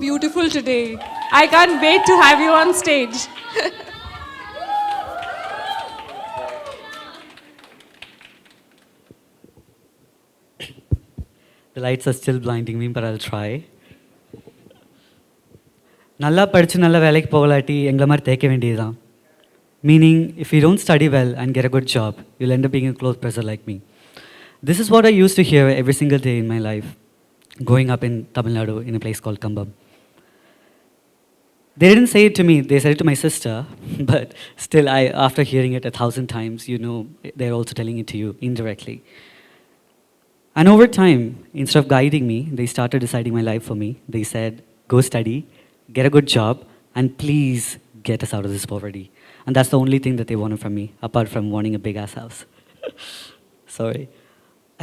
beautiful today. I can't wait to have you on stage. The lights are still blinding me, but I'll try. நல்லா படித்து நல்ல வேலைக்கு போகலாட்டி எங்களை மாதிரி தேய்க்க வேண்டியதுதான். Meaning, if you don't study well and get a good job, you'll end up being a clothes presser like me. This is what I used to hear every single day in my life, growing up in Tamil Nadu in a place called Kambam. They didn't say it to me, they said it to my sister, but still, after hearing it 1,000 times, you know, they're also telling it to you indirectly. And over time, instead of guiding me, they started deciding my life for me. They said, go study, get a good job, and please get us out of this poverty. And that's the only thing that they wanted from me, apart from wanting a big ass house. Sorry.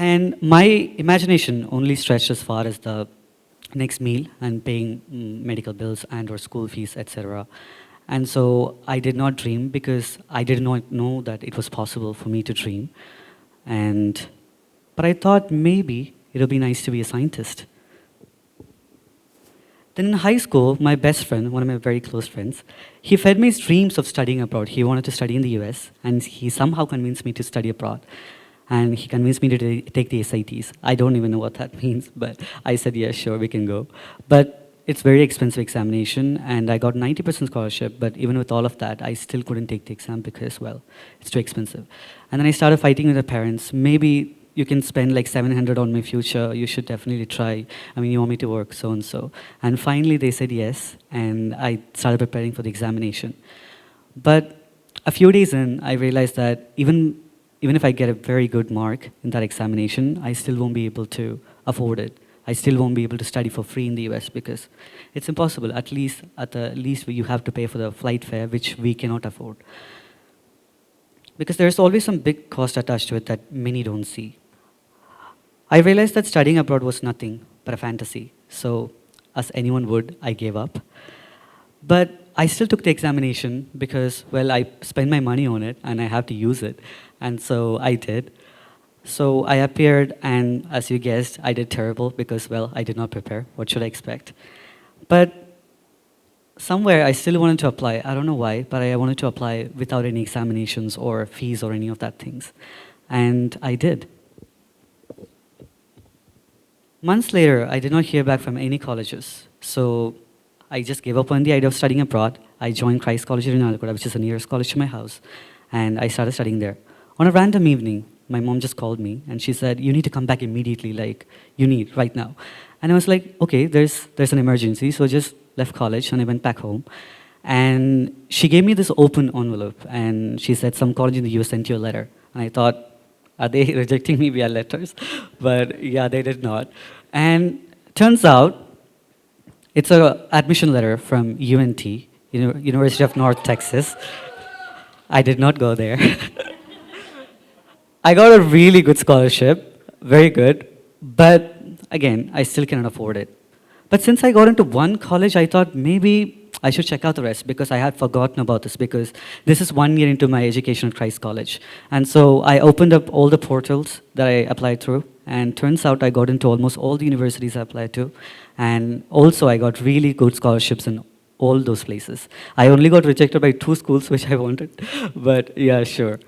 And my imagination only stretched as far as the next meal and paying medical bills and or school fees, etc. And so I did not dream because I did not know that it was possible for me to dream. But I thought maybe it would be nice to be a scientist. Then in high school, my best friend, one of my very close friends, he fed me his dreams of studying abroad. He wanted to study in the US, and he somehow convinced me to study abroad. And he convinced me to take the SATs. I don't even know what that means, but I said, yeah, sure, we can go. But it's very expensive examination, and I got 90% scholarship, but even with all of that, I still couldn't take the exam because, well, it's too expensive. And then I started fighting with the parents. Maybe you can spend like 700 on my future, you should definitely try. I mean, you want me to work, so and so. And finally they said yes, and I started preparing for the examination. But a few days in, I realized that even if I get a very good mark in that examination, I still won't be able to afford it. I still won't be able to study for free in the US because it's impossible. At the least you have to pay for the flight fare, which we cannot afford. Because there's always some big cost attached to it that many don't see. I realized that studying abroad was nothing but a fantasy. So, as anyone would, I gave up. But I still took the examination because, well, I spent my money on it and I have to use it. And so I did. So I appeared, and as you guessed, I did terrible because, well, I did not prepare. What should I expect? But somewhere I still wanted to apply. I don't know why, but I wanted to apply without any examinations or fees or any of that things. And I did. Months later, I did not hear back from any colleges. So I just gave up on the idea of studying abroad. I joined Christ College in Alakota, which is the nearest college to my house. And I started studying there. On a random evening, my mom just called me and she said, you need to come back immediately, like, you need, right now. And I was like, okay, there's an emergency. So I just left college and I went back home. And she gave me this open envelope and she said, some college in the US sent you a letter. And I thought, are they rejecting me via letters? But yeah, they did not. And turns out, it's an admission letter from UNT, University of North Texas. I did not go there. I got a really good scholarship, very good, but again, I still cannot afford it. But since I got into one college, I thought maybe I should check out the rest because I had forgotten about this because this is 1 year into my education at Christ College. And so I opened up all the portals that I applied through, and turns out I got into almost all the universities I applied to. And also I got really good scholarships in all those places. I only got rejected by 2 schools, which I wanted, but yeah, sure.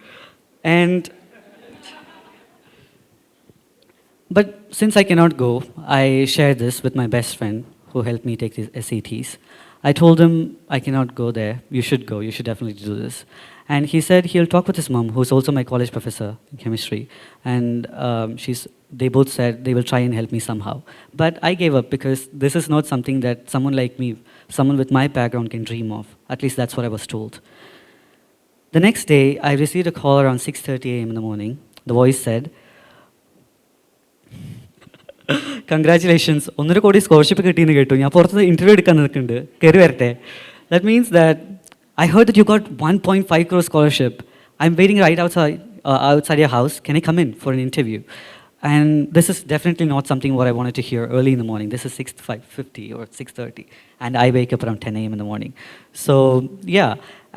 But since I cannot go, I shared this with my best friend who helped me take these SATs. I told him, I cannot go there, you should go, you should definitely do this. And he said he'll talk with his mom, who's also my college professor in chemistry. And they both said they will try and help me somehow. But I gave up because this is not something that someone like me, someone with my background can dream of. At least that's what I was told. The next day, I received a call around 6:30 a.m. in the morning. The voice said, congratulations, 1.5 crore scholarship കിട്ടിയെന്ന് കേട്ടു. ഞാൻ പുറത്ത് interview എടുക്കാൻ നിൽക്കുന്നുണ്ട്, കയറി വരട്ടെ. That means that I heard that you got 1.5 crore scholarship. I'm waiting right outside your house. Can I come in for an interview? And this is definitely not something what I wanted to hear early in the morning. This is 6:50 or 6:30, and I wake up around 10 a.m. in the morning. So yeah,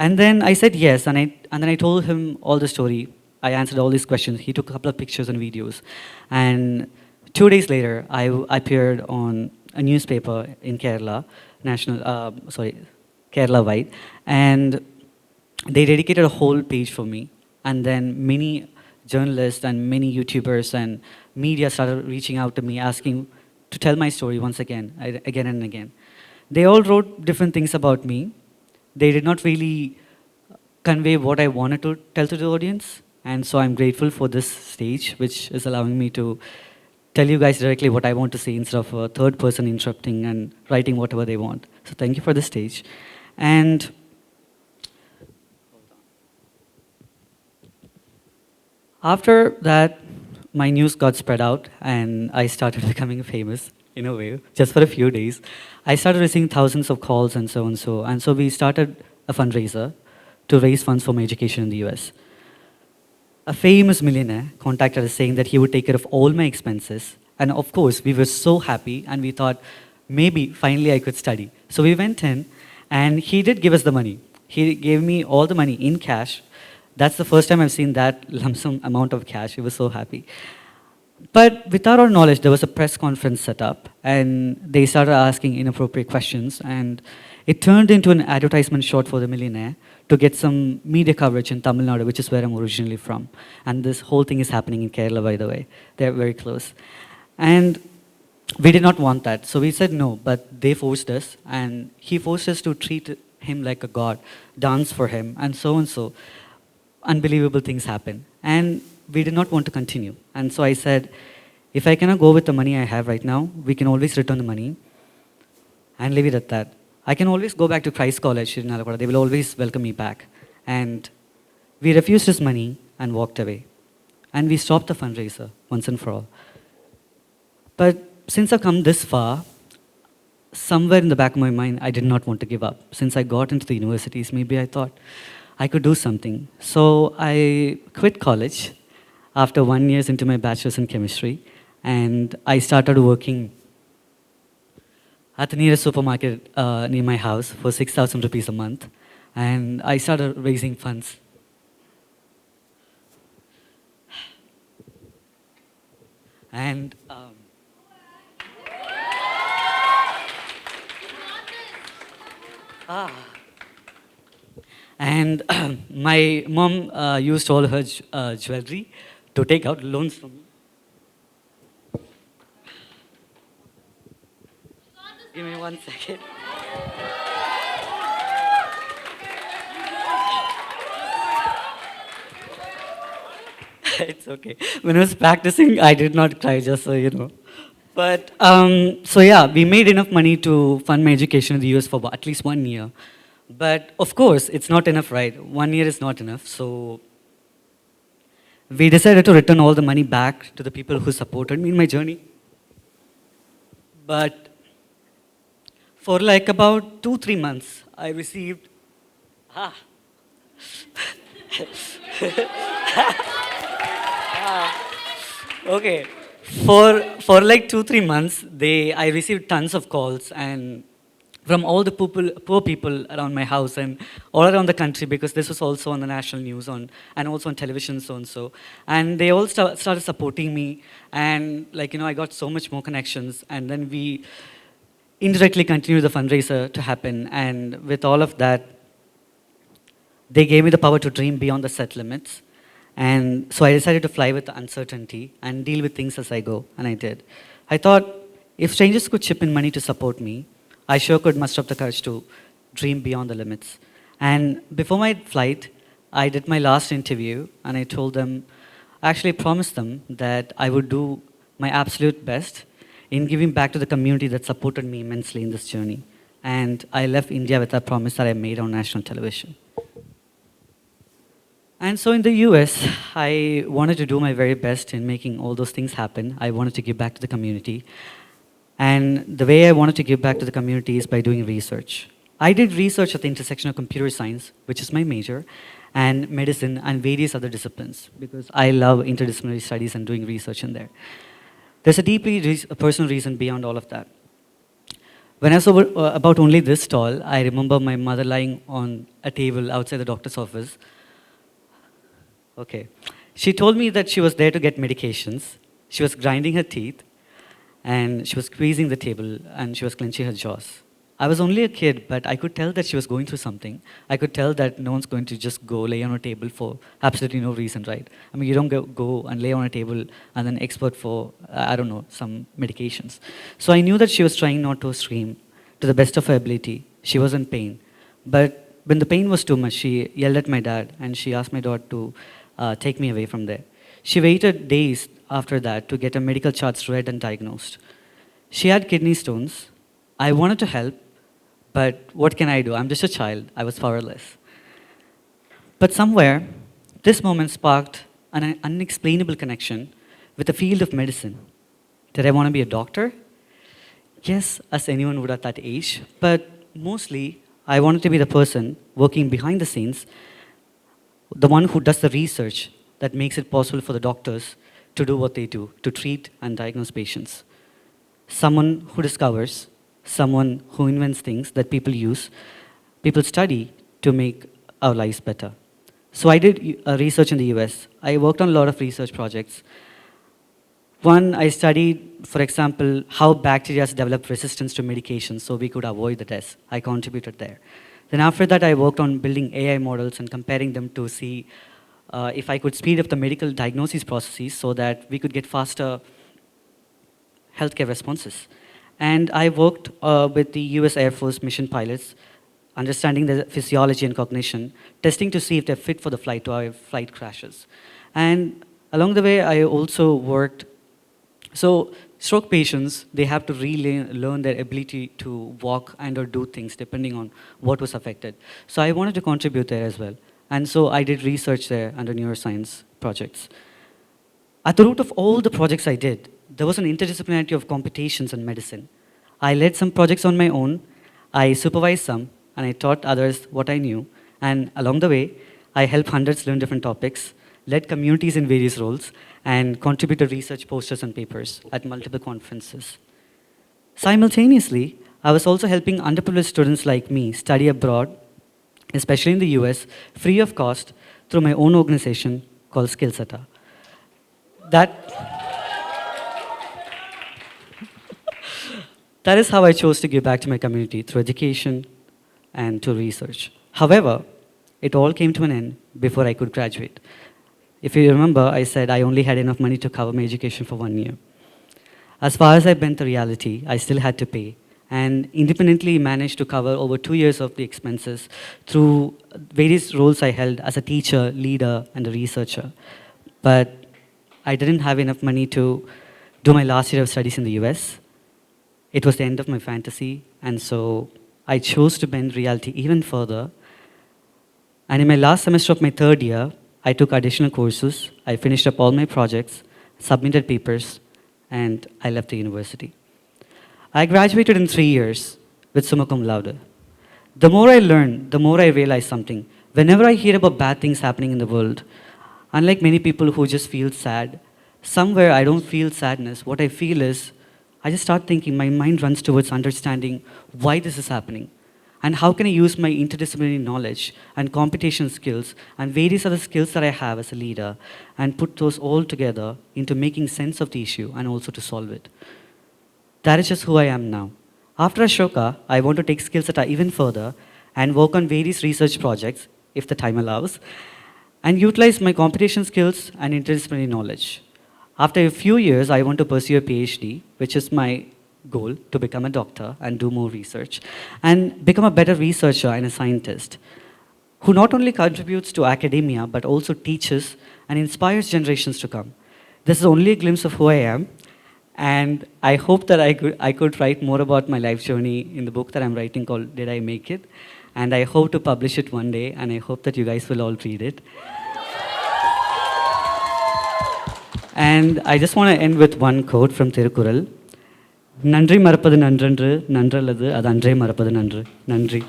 and then I said yes, and then I told him all the story. I answered all these questions. He took a couple of pictures and videos, and 2 days later, I appeared on a newspaper in Kerala, Kerala wide, and they dedicated a whole page for me. And then many journalists and many YouTubers and media started reaching out to me asking to tell my story once again, again and again. They all wrote different things about me. They did not really convey what I wanted to tell to the audience. And so I'm grateful for this stage, which is allowing me to tell you guys directly what I want to say instead of a third person interrupting and writing whatever they want. So thank you for the stage. And after that, my news got spread out and I started becoming famous in a way, just for a few days. I started receiving thousands of calls and so and so. And so we started a fundraiser to raise funds for my education in the US. A famous millionaire contacted us saying that he would take care of all my expenses. And of course, we were so happy and we thought maybe finally I could study. So we went in and he did give us the money. He gave me all the money in cash. That's the first time I've seen that lump sum amount of cash. We were so happy. But without our knowledge, there was a press conference set up, and they started asking inappropriate questions, and it turned into an advertisement shot for the millionaire to get some media coverage in Tamil Nadu, which is where I'm originally from. And this whole thing is happening in Kerala, by the way. They're very close. And we did not want that, so we said no, but they forced us, and he forced us to treat him like a god, dance for him, and so and so. Unbelievable things happen. And we did not want to continue. And so I said, if I cannot go with the money I have right now, we can always return the money and leave it at that. I can always go back to Christ College in Alapada. They will always welcome me back. And we refused his money and walked away. And we stopped the fundraiser once and for all. But since I've come this far, somewhere in the back of my mind, I did not want to give up. Since I got into the universities, maybe I thought I could do something. So I quit college after 1 year into my bachelor's in chemistry, and I started working at the nearest supermarket near my house for 6,000 rupees a month, and I started raising funds. And and my mom used all her jewelry to take out loans from me. Give me 1 second. It's okay. When I was practicing, I did not cry, just so you know. But, so yeah, we made enough money to fund my education in the US for at least 1 year. But of course, it's not enough, right? 1 year is not enough. So we decided to return all the money back to the people who supported me in my journey. But for like about 2-3 months, I received, okay, for like 2-3 months, I received tons of calls and from all the poor people around my house and all around the country, because this was also on the national news and also on television, so and so. And they all started supporting me, and like, I got so much more connections, and then we indirectly continued the fundraiser to happen, and with all of that, they gave me the power to dream beyond the set limits. And so I decided to fly with the uncertainty and deal with things as I go, and I did. I thought, if strangers could chip in money to support me, I sure could muster up the courage to dream beyond the limits. And before my flight, I did my last interview, and I told them, I actually promised them that I would do my absolute best in giving back to the community that supported me immensely in this journey. And I left India with that promise that I made on national television. And so in the US, I wanted to do my very best in making all those things happen. I wanted to give back to the community. And the way I wanted to give back to the community is by doing research. I did research at the intersection of computer science, which is my major, and medicine and various other disciplines, because I love interdisciplinary studies and doing research in there. There's a deeply personal reason beyond all of that. When I was about only this tall, I remember my mother lying on a table outside the doctor's office. Okay. She told me that she was there to get medications. She was grinding her teeth. and she was squeezing the table and she was clenching her jaws. I was only a kid, but I could tell that she was going through something. I could tell that no one's going to just go lay on a table for absolutely no reason, right? I mean, you don't go and lay on a table and then expert for, I don't know, some medications. So I knew that she was trying not to scream to the best of her ability. She was in pain. But when the pain was too much, she yelled at my dad and she asked my dad to take me away from there. She waited days after that to get her medical charts read and diagnosed. She had kidney stones. I wanted to help, but what can I do? I'm just a child. I was powerless. But somewhere, this moment sparked an unexplainable connection with the field of medicine. Did I want to be a doctor? Yes, as anyone would at that age, but mostly I wanted to be the person working behind the scenes, the one who does the research that makes it possible for the doctors to do what they do, to treat and diagnose patients. Someone who discovers, someone who invents things that people use, people study to make our lives better. So I did research in the US. I worked on a lot of research projects. One, I studied, for example, how bacteria develop resistance to medications so we could avoid the deaths. I contributed there. Then after that, I worked on building AI models and comparing them to see if I could speed up the medical diagnosis processes so that we could get faster healthcare responses. And I worked with the US Air Force mission pilots, understanding the physiology and cognition, testing to see if they're fit for the flight to avoid flight crashes. And along the way, I also worked, so stroke patients, they have to learn their ability to walk and or do things depending on what was affected. So I wanted to contribute there as well. And so I did research there under neuroscience projects. At the root of all the projects I did, there was an interdisciplinarity of computations in medicine. I led some projects on my own, I supervised some, and I taught others what I knew. And along the way, I helped hundreds learn different topics, led communities in various roles, and contributed research posters and papers at multiple conferences. Simultaneously, I was also helping underprivileged students like me study abroad, especially in the US, free of cost through my own organization called Skillsetta. That is how I chose to give back to my community, through education and to research. However, it all came to an end before I could graduate. If you remember, I said I only had enough money to cover my education for 1 year. As far as I bent the reality, I still had to pay, and independently managed to cover over 2 years of the expenses through various roles I held as a teacher, leader, and a researcher. But I didn't have enough money to do my last year of studies in the US. It was the end of my fantasy, and so I chose to bend reality even further. And in my last semester of my 3rd year, I took additional courses, I finished up all my projects, submitted papers, and I left the university. I graduated in 3 years with summa cum laude. The more I learned, the more I realized something. Whenever I hear about bad things happening in the world, unlike many people who just feel sad, somewhere I don't feel sadness. What I feel is, I just start thinking, my mind runs towards understanding why this is happening. And how can I use my interdisciplinary knowledge and computation skills and various other skills that I have as a leader and put those all together into making sense of the issue and also to solve it. That is just who I am now. After Ashoka, I want to take Skillsetta even further and work on various research projects, if the time allows, and utilize my computation skills and interdisciplinary knowledge. After a few years, I want to pursue a PhD, which is my goal, to become a doctor and do more research, and become a better researcher and a scientist who not only contributes to academia, but also teaches and inspires generations to come. This is only a glimpse of who I am, and I hope that I could write more about my life journey in the book that I'm writing called Did I Make It? And I hope to publish it one day, and I hope that you guys will all read it. And I just want to end with one quote from Tirukkural. Nandri marapadu nandrendru, nandraladu adu andre marapadu nandru. Nandri.